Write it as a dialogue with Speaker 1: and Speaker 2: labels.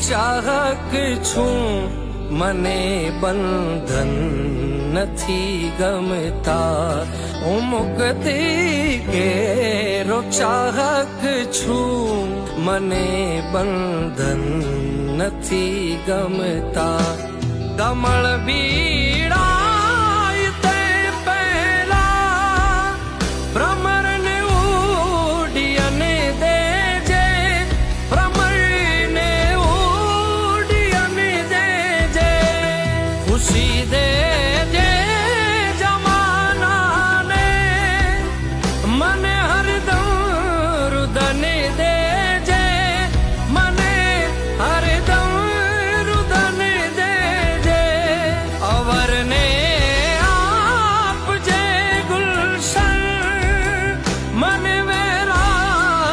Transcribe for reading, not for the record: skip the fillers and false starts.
Speaker 1: ચાહક છું, મને બંધન નથી ગમતા. હું મુક્તિ કેરો ચાહક છું, મને બંધન નથી ગમતા. કમળ બીડા